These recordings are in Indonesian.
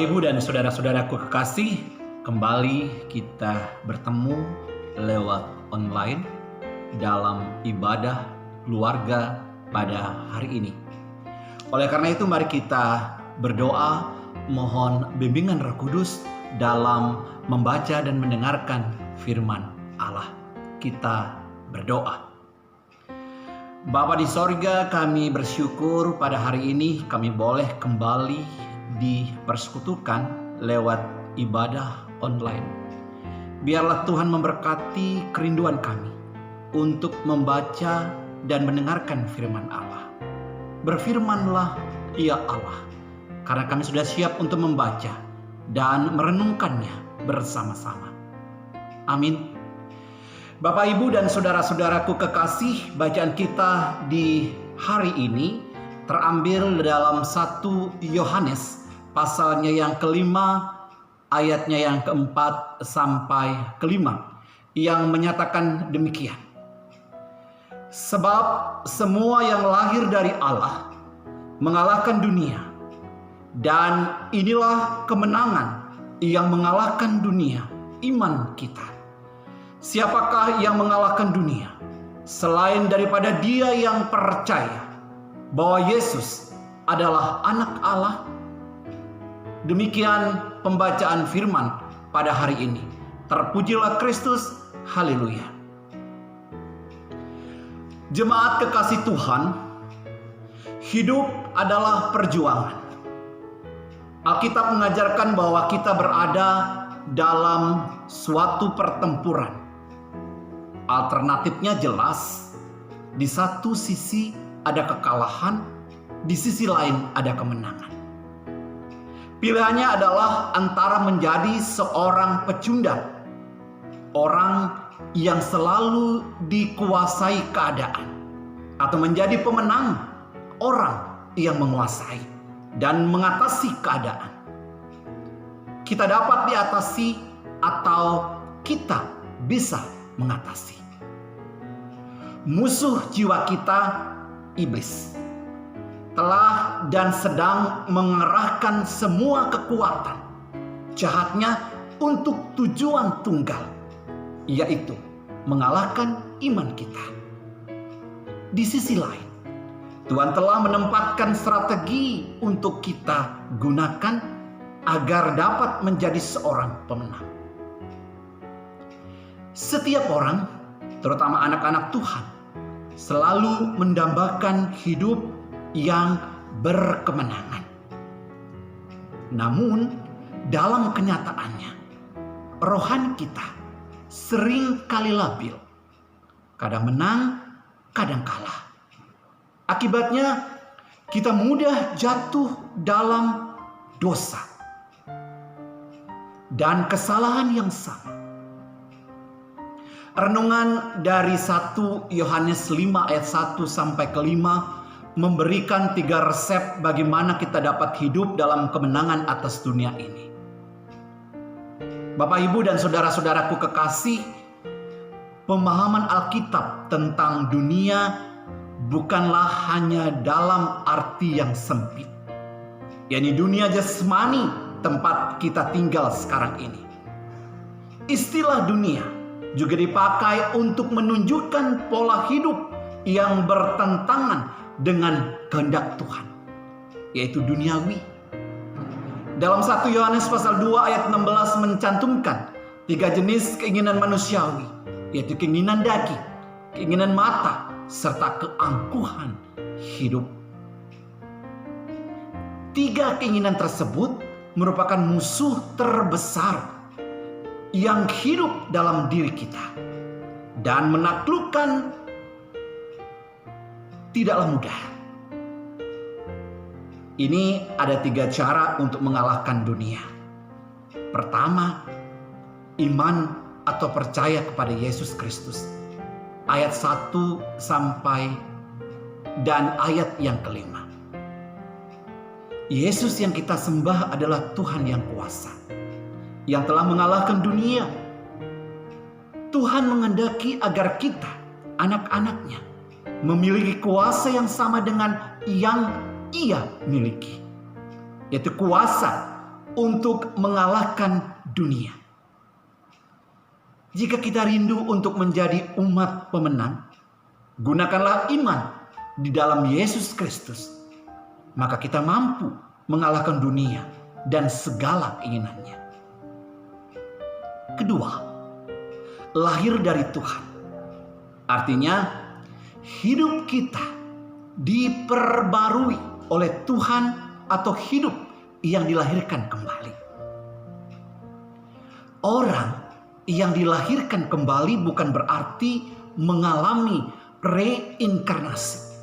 Bapak, Ibu, dan saudara-saudaraku kekasih, kembali kita bertemu lewat online dalam ibadah keluarga pada hari ini. Oleh karena itu, mari kita berdoa mohon bimbingan Roh Kudus dalam membaca dan mendengarkan firman Allah. Kita berdoa. Bapa di sorga, kami bersyukur pada hari ini kami boleh kembali dipersekutukan lewat ibadah online. Biarlah Tuhan memberkati kerinduan kami untuk membaca dan mendengarkan firman Allah. Berfirmanlah ya Allah, karena kami sudah siap untuk membaca dan merenungkannya bersama-sama. Amin. Bapak, Ibu, dan saudara-saudaraku kekasih, bacaan kita di hari ini terambil dalam 1 Yohanes pasalnya yang kelima, ayatnya yang keempat sampai kelima, yang menyatakan demikian. Sebab semua yang lahir dari Allah mengalahkan dunia, dan inilah kemenangan yang mengalahkan dunia, iman kita. Siapakah yang mengalahkan dunia selain daripada dia yang percaya bahwa Yesus adalah anak Allah? Demikian pembacaan firman pada hari ini. Terpujilah Kristus, haleluya. Jemaat kekasih Tuhan, hidup adalah perjuangan. Alkitab mengajarkan bahwa kita berada dalam suatu pertempuran. Alternatifnya jelas, di satu sisi ada kekalahan, di sisi lain ada kemenangan. Pilihannya adalah antara menjadi seorang pecundang, orang yang selalu dikuasai keadaan, atau menjadi pemenang, orang yang menguasai dan mengatasi keadaan. Kita dapat diatasi atau kita bisa mengatasi. Musuh jiwa kita, iblis, telah dan sedang mengerahkan semua kekuatan jahatnya untuk tujuan tunggal, yaitu mengalahkan iman kita. Di sisi lain, Tuhan telah menempatkan strategi untuk kita gunakan agar dapat menjadi seorang pemenang. Setiap orang, terutama anak-anak Tuhan, selalu mendambakan hidup yang berkemenangan. Namun dalam kenyataannya, rohani kita sering kali labil. Kadang menang, kadang kalah. Akibatnya kita mudah jatuh dalam dosa dan kesalahan yang sama. Renungan dari 1 Yohanes 5 ayat 1 sampai ke 5 memberikan 3 resep bagaimana kita dapat hidup dalam kemenangan atas dunia ini. Bapak, Ibu, dan saudara-saudaraku kekasih, pemahaman Alkitab tentang dunia bukanlah hanya dalam arti yang sempit, yakni dunia jasmani tempat kita tinggal sekarang ini. Istilah dunia juga dipakai untuk menunjukkan pola hidup yang bertentangan dengan kehendak Tuhan, yaitu duniawi. Dalam 1 Yohanes pasal 2 ayat 16 mencantumkan 3 jenis keinginan manusiawi, yaitu keinginan daging, keinginan mata, serta keangkuhan hidup. 3 keinginan tersebut merupakan musuh terbesar yang hidup dalam diri kita, dan menaklukkan tidaklah mudah. Ini ada 3 cara untuk mengalahkan dunia. Pertama, iman atau percaya kepada Yesus Kristus. Ayat 1 sampai dan ayat yang kelima. Yesus yang kita sembah adalah Tuhan yang kuasa, yang telah mengalahkan dunia. Tuhan menghendaki agar kita, anak-anaknya, memiliki kuasa yang sama dengan yang Ia miliki, yaitu kuasa untuk mengalahkan dunia. Jika kita rindu untuk menjadi umat pemenang, gunakanlah iman di dalam Yesus Kristus. Maka kita mampu mengalahkan dunia dan segala keinginannya. Kedua, lahir dari Tuhan. Artinya, hidup kita diperbarui oleh Tuhan atau hidup yang dilahirkan kembali. Orang yang dilahirkan kembali bukan berarti mengalami reinkarnasi,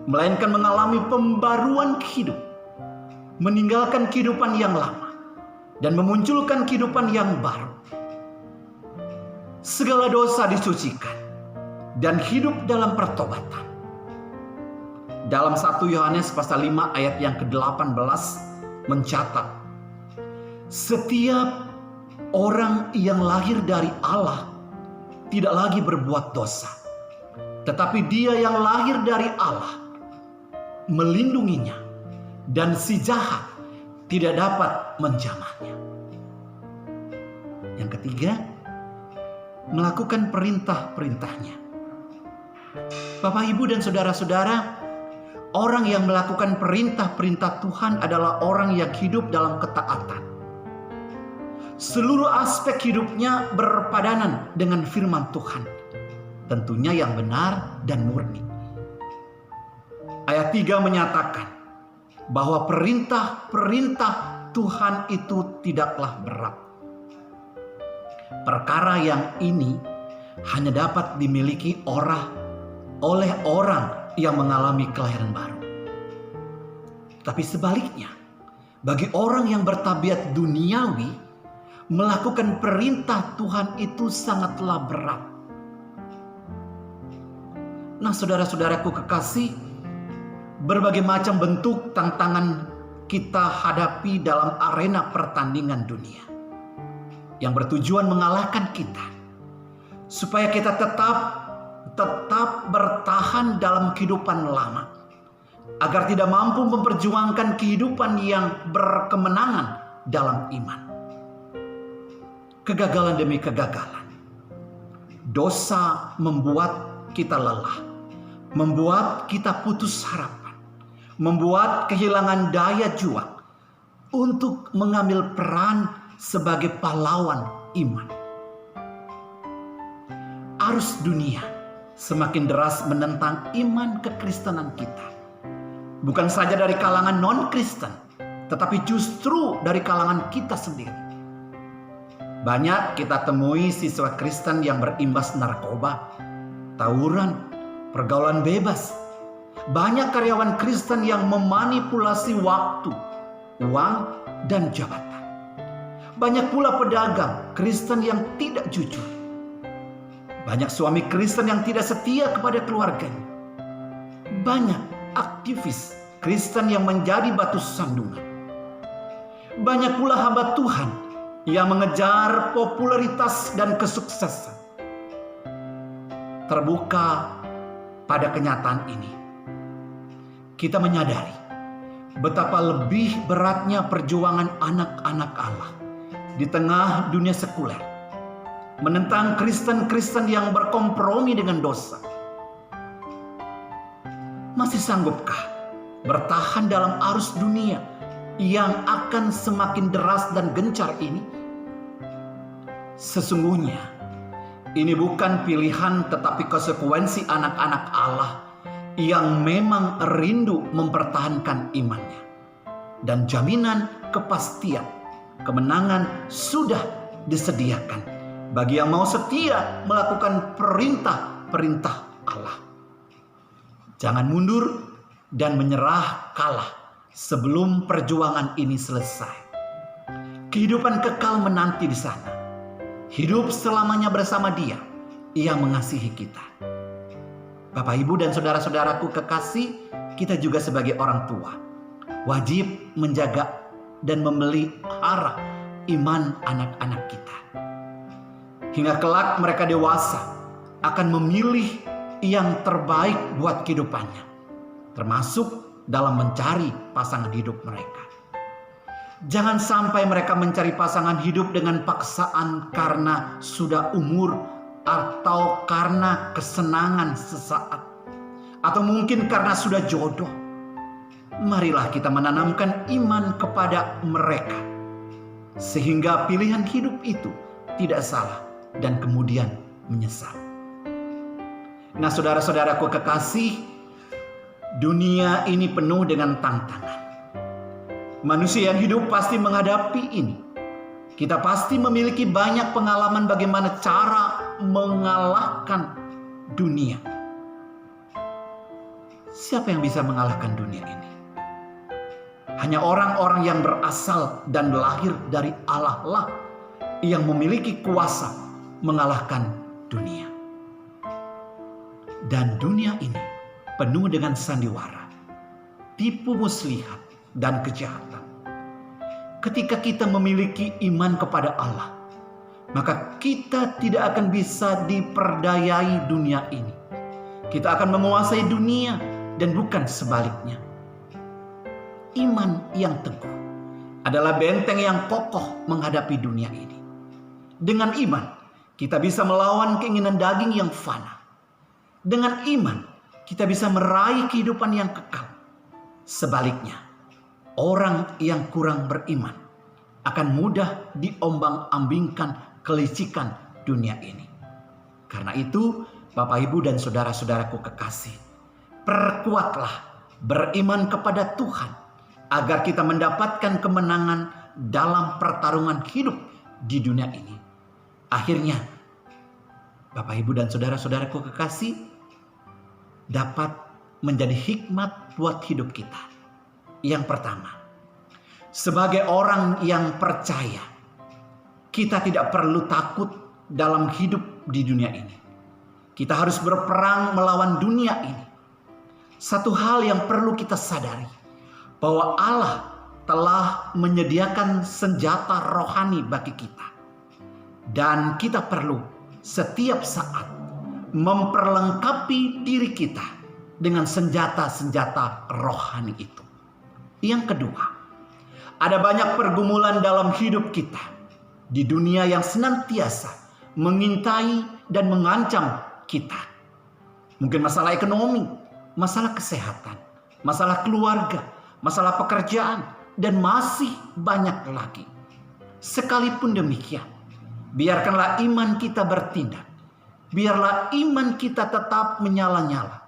melainkan mengalami pembaruan hidup, meninggalkan kehidupan yang lama dan memunculkan kehidupan yang baru. Segala dosa disucikan dan hidup dalam pertobatan. Dalam 1 Yohanes pasal 5 ayat yang ke-18 mencatat, setiap orang yang lahir dari Allah tidak lagi berbuat dosa, tetapi dia yang lahir dari Allah melindunginya, dan si jahat tidak dapat menjamahnya. Yang ketiga, melakukan perintah-perintahnya. Bapak, Ibu, dan saudara-saudara, orang yang melakukan perintah-perintah Tuhan adalah orang yang hidup dalam ketaatan. Seluruh aspek hidupnya berpadanan dengan firman Tuhan, tentunya yang benar dan murni. Ayat 3 menyatakan bahwa perintah-perintah Tuhan itu tidaklah berat. Perkara yang ini hanya dapat dimiliki oleh orang yang mengalami kelahiran baru. Tapi sebaliknya, bagi orang yang bertabiat duniawi, melakukan perintah Tuhan itu sangatlah berat. Nah, saudara-saudaraku kekasih, berbagai macam bentuk tantangan kita hadapi dalam arena pertandingan dunia yang bertujuan mengalahkan kita, supaya kita tetap bertahan dalam kehidupan lama, agar tidak mampu memperjuangkan kehidupan yang berkemenangan dalam iman. Kegagalan demi kegagalan, dosa membuat kita lelah, membuat kita putus harapan, membuat kehilangan daya juang untuk mengambil peran sebagai pahlawan iman. Arus dunia semakin deras menentang iman kekristenan kita. Bukan saja dari kalangan non-Kristen, tetapi justru dari kalangan kita sendiri. Banyak kita temui siswa Kristen yang berimbas narkoba, tawuran, pergaulan bebas. Banyak karyawan Kristen yang memanipulasi waktu, uang, dan jabatan. Banyak pula pedagang Kristen yang tidak jujur. Banyak suami Kristen yang tidak setia kepada keluarganya. Banyak aktivis Kristen yang menjadi batu sandungan. Banyak pula hamba Tuhan yang mengejar popularitas dan kesuksesan. Terbuka pada kenyataan ini, kita menyadari betapa lebih beratnya perjuangan anak-anak Allah di tengah dunia sekuler, menentang Kristen-Kristen yang berkompromi dengan dosa. Masih sanggupkah bertahan dalam arus dunia yang akan semakin deras dan gencar ini? Sesungguhnya ini bukan pilihan, tetapi konsekuensi anak-anak Allah yang memang rindu mempertahankan imannya. Dan jaminan kepastian kemenangan sudah disediakan bagi yang mau setia melakukan perintah-perintah Allah. Jangan mundur dan menyerah kalah sebelum perjuangan ini selesai. Kehidupan kekal menanti di sana. Hidup selamanya bersama Dia yang mengasihi kita. Bapak, Ibu, dan saudara-saudaraku kekasih, kita juga sebagai orang tua wajib menjaga dan memelihara iman anak-anak kita. Hingga kelak mereka dewasa akan memilih yang terbaik buat kehidupannya, termasuk dalam mencari pasangan hidup mereka. Jangan sampai mereka mencari pasangan hidup dengan paksaan karena sudah umur atau karena kesenangan sesaat, atau mungkin karena sudah jodoh. Marilah kita menanamkan iman kepada mereka, sehingga pilihan hidup itu tidak salah dan kemudian menyesal. Nah, saudara-saudaraku kekasih, dunia ini penuh dengan tantangan. Manusia yang hidup pasti menghadapi ini. Kita pasti memiliki banyak pengalaman bagaimana cara mengalahkan dunia. Siapa yang bisa mengalahkan dunia ini? Hanya orang-orang yang berasal dan lahir dari Allah lah yang memiliki kuasa mengalahkan dunia. Dan dunia ini penuh dengan sandiwara, tipu muslihat, dan kejahatan. Ketika kita memiliki iman kepada Allah, maka kita tidak akan bisa diperdayai dunia ini. Kita akan menguasai dunia dan bukan sebaliknya. Iman yang teguh adalah benteng yang kokoh menghadapi dunia ini. Dengan iman, kita bisa melawan keinginan daging yang fana. Dengan iman, kita bisa meraih kehidupan yang kekal. Sebaliknya, orang yang kurang beriman akan mudah diombang-ambingkan kelicikan dunia ini. Karena itu, Bapak, Ibu, dan saudara-saudaraku kekasih, perkuatlah beriman kepada Tuhan agar kita mendapatkan kemenangan dalam pertarungan hidup di dunia ini. Akhirnya, Bapak, Ibu, dan saudara-saudaraku kekasih, dapat menjadi hikmat buat hidup kita. Yang pertama, sebagai orang yang percaya, kita tidak perlu takut dalam hidup di dunia ini. Kita harus berperang melawan dunia ini. Satu hal yang perlu kita sadari, bahwa Allah telah menyediakan senjata rohani bagi kita. Dan kita perlu setiap saat memperlengkapi diri kita dengan senjata-senjata rohani itu. Yang kedua, ada banyak pergumulan dalam hidup kita di dunia yang senantiasa mengintai dan mengancam kita. Mungkin masalah ekonomi, masalah kesehatan, masalah keluarga, masalah pekerjaan, dan masih banyak lagi. Sekalipun demikian, biarkanlah iman kita bertindak. Biarlah iman kita tetap menyala-nyala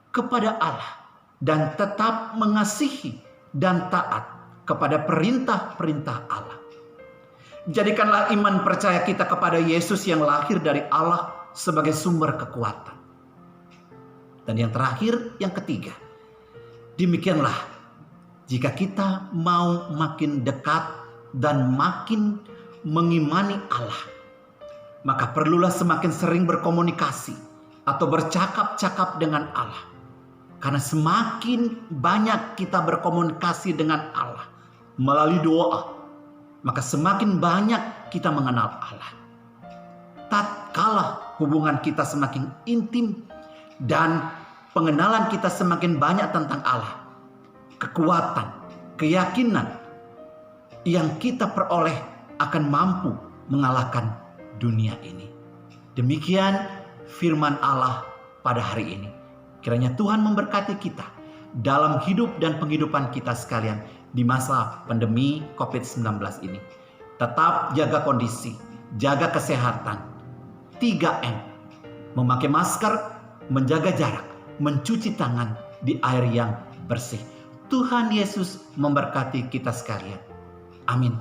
kepada Allah dan tetap mengasihi dan taat kepada perintah-perintah Allah. Jadikanlah iman percaya kita kepada Yesus yang lahir dari Allah sebagai sumber kekuatan. Dan yang terakhir, yang ketiga, demikianlah jika kita mau makin dekat dan makin mengimani Allah, maka perlulah semakin sering berkomunikasi atau bercakap-cakap dengan Allah. Karena semakin banyak kita berkomunikasi dengan Allah melalui doa, maka semakin banyak kita mengenal Allah. Tatkala hubungan kita semakin intim dan pengenalan kita semakin banyak tentang Allah, kekuatan, keyakinan yang kita peroleh akan mampu mengalahkan dunia ini. Demikian firman Allah pada hari ini. Kiranya Tuhan memberkati kita dalam hidup dan penghidupan kita sekalian di masa pandemi COVID-19 ini. Tetap jaga kondisi, jaga kesehatan, 3M, memakai masker, menjaga jarak, mencuci tangan di air yang bersih. Tuhan Yesus memberkati kita sekalian. Amin.